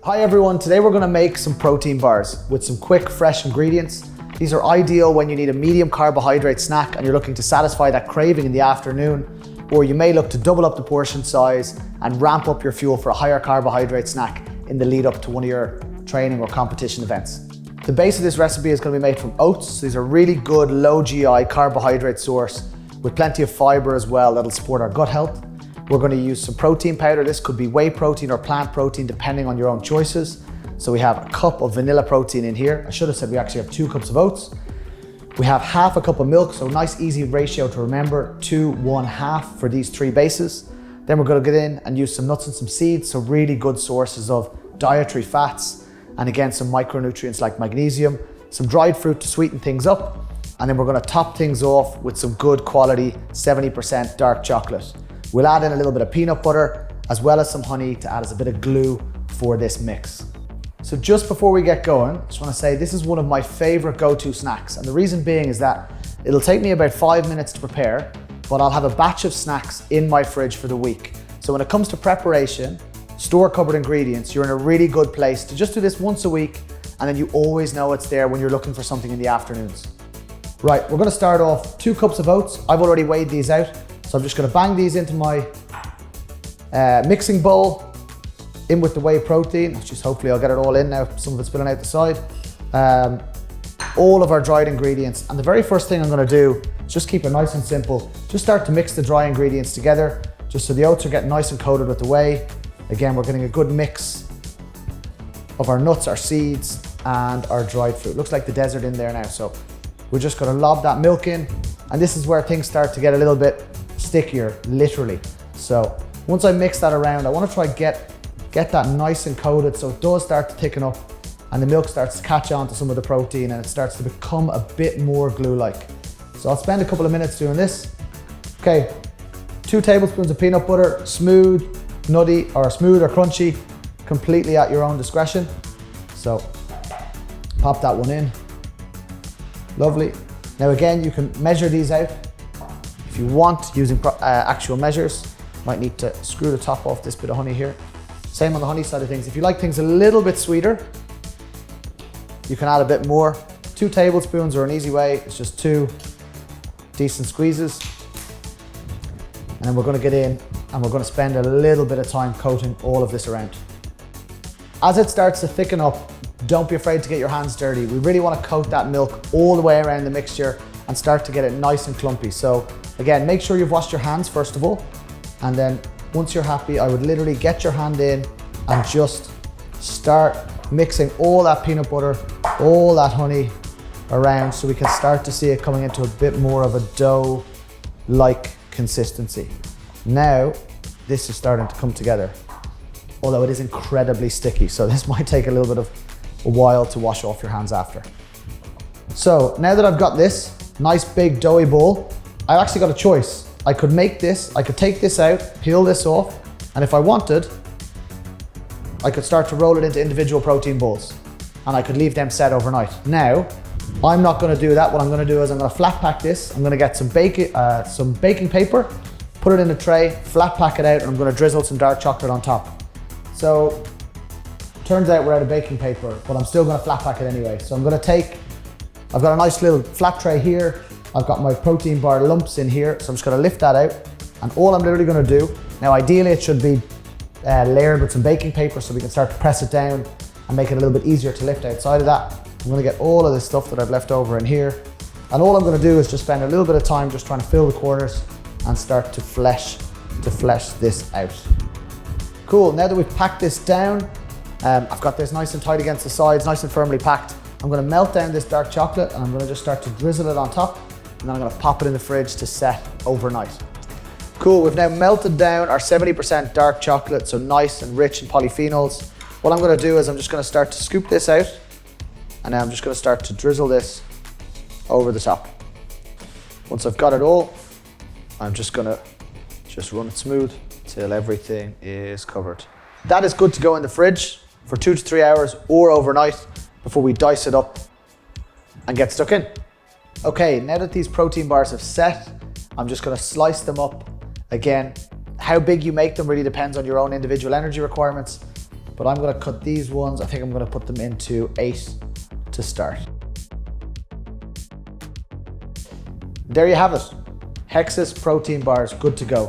Hi everyone, today we're gonna make some protein bars with some quick, fresh ingredients. These are ideal when you need a medium carbohydrate snack and you're looking to satisfy that craving in the afternoon, or you may look to double up the portion size and ramp up your fuel for a higher carbohydrate snack in the lead up to one of your training or competition events. The base of this recipe is gonna be made from oats. These are really good, low GI carbohydrate source with plenty of fiber as well that'll support our gut health. We're going to use some protein powder. This could be whey protein or plant protein depending on your own choices. So we have a cup of vanilla protein in here. I should have said we actually have 2 cups of oats. We have half a cup of milk, so nice easy ratio to remember, 2, 1, half for these 3 bases. Then we're going to get in and use some nuts and some seeds, so really good sources of dietary fats, and again some micronutrients like magnesium, some dried fruit to sweeten things up, and then we're going to top things off with some good quality 70% dark chocolate. We'll add in a little bit of peanut butter as well as some honey to add as a bit of glue for this mix. So just before we get going, I just want to say this is one of my favorite go-to snacks. And the reason being is that it'll take me about 5 minutes to prepare, but I'll have a batch of snacks in my fridge for the week. So when it comes to preparation, store cupboard ingredients, you're in a really good place to just do this once a week, and then you always know it's there when you're looking for something in the afternoons. Right, we're going to start off 2 cups of oats. I've already weighed these out. So I'm just going to bang these into my mixing bowl, in with the whey protein. Just hopefully I'll get it all in now, some of it's spilling out the side. All of our dried ingredients. And the very first thing I'm going to do is just keep it nice and simple. Just start to mix the dry ingredients together, just so the oats are getting nice and coated with the whey. Again, we're getting a good mix of our nuts, our seeds, and our dried fruit. Looks like the desert in there now. So we're just going to lob that milk in. And this is where things start to get a little bit stickier, literally. So once I mix that around, I want to try get that nice and coated so it does start to thicken up and the milk starts to catch on to some of the protein and it starts to become a bit more glue-like. So I'll spend a couple of minutes doing this. Okay, 2 tablespoons of peanut butter, smooth, nutty, or smooth or crunchy, completely at your own discretion. So pop that one in. Lovely. Now again, you can measure these out. If you want, using actual measures, might need to screw the top off this bit of honey here. Same on the honey side of things. If you like things a little bit sweeter, you can add a bit more. 2 tablespoons are an easy way. It's just 2 decent squeezes. And then we're going to get in and we're going to spend a little bit of time coating all of this around. As it starts to thicken up, don't be afraid to get your hands dirty. We really want to coat that milk all the way around the mixture and start to get it nice and clumpy. So again, make sure you've washed your hands first of all. And then once you're happy, I would literally get your hand in and just start mixing all that peanut butter, all that honey around so we can start to see it coming into a bit more of a dough-like consistency. Now, this is starting to come together, although it is incredibly sticky. So this might take a little bit of a while to wash off your hands after. So now that I've got this nice big doughy ball, I've actually got a choice. I could make this, I could take this out, peel this off, and if I wanted, I could start to roll it into individual protein balls and I could leave them set overnight. Now, I'm not gonna do that. What I'm gonna do is I'm gonna flat pack this. I'm gonna get some baking paper, put it in a tray, flat pack it out, and I'm gonna drizzle some dark chocolate on top. So, turns out we're out of baking paper, but I'm still gonna flat pack it anyway. So I'm gonna I've got a nice little flat tray here. I've got my protein bar lumps in here, so I'm just gonna lift that out. And all I'm literally gonna do, now ideally it should be layered with some baking paper so we can start to press it down and make it a little bit easier to lift outside of that. I'm gonna get all of this stuff that I've left over in here. And all I'm gonna do is just spend a little bit of time just trying to fill the corners and start to flesh this out. Cool, now that we've packed this down, I've got this nice and tight against the sides, nice and firmly packed. I'm gonna melt down this dark chocolate and I'm gonna just start to drizzle it on top. And then I'm gonna pop it in the fridge to set overnight. Cool, we've now melted down our 70% dark chocolate, so nice and rich in polyphenols. What I'm gonna do is I'm just gonna start to scoop this out, and now I'm just gonna start to drizzle this over the top. Once I've got it all, I'm just gonna run it smooth till everything is covered. That is good to go in the fridge for 2 to 3 hours or overnight before we dice it up and get stuck in. Okay, now that these protein bars have set, I'm just gonna slice them up. Again, how big you make them really depends on your own individual energy requirements. but I'm gonna cut these ones. I think I'm gonna put them into 8 to start. There you have it. Hexis protein bars, good to go.